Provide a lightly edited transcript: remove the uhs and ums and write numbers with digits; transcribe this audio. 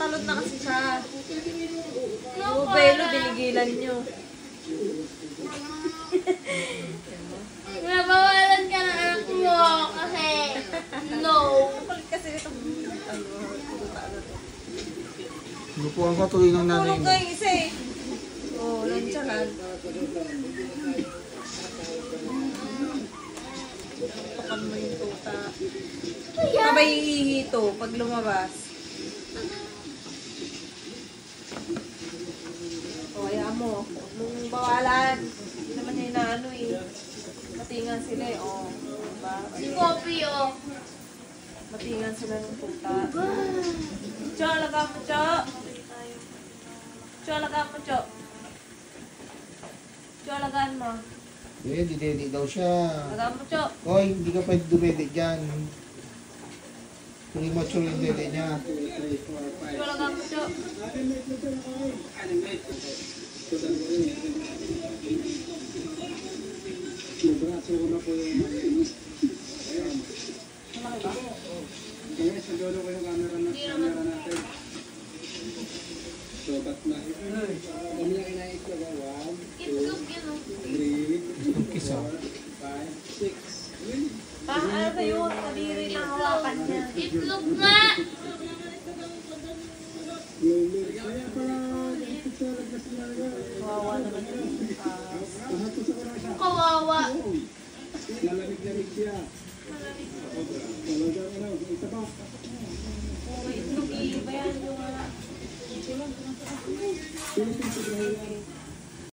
Natatalon na kasi siya. Yung belo, binigilan nyo. Nabawalan ka ng anak mo kasi no. Kapalit kasi itong Lupuan ka tuloy ng nanay tulog mo. ka yung isa eh. Oo, nantsahan. Tukan mo yung tuta. Sabay ihihito pag lumabas. O, kaya mo. Huwag mong bawalan. Hindi naman niya inaano eh. Matingan sila eh. O, diba? Si Kopi oh. Matingan sila ng tuta. Cho, alaga mo, Cho. Cho, alaga mo, Cho. Cho, alagaan mo. Eh, didedi daw siya. Alagaan mo, Cho. Hoy, hindi ka pwede dumedi dyan. Premature yung dede niya. Cho, alagaan mo, Cho. Malaki ba? Hindi naman. Itlog yun oh. Itong kisa. Ano sa'yo? Kadiri na hawakan niya. Itlog nga! Kawawa naman yun. Kawawa. May itlog, iba yan yung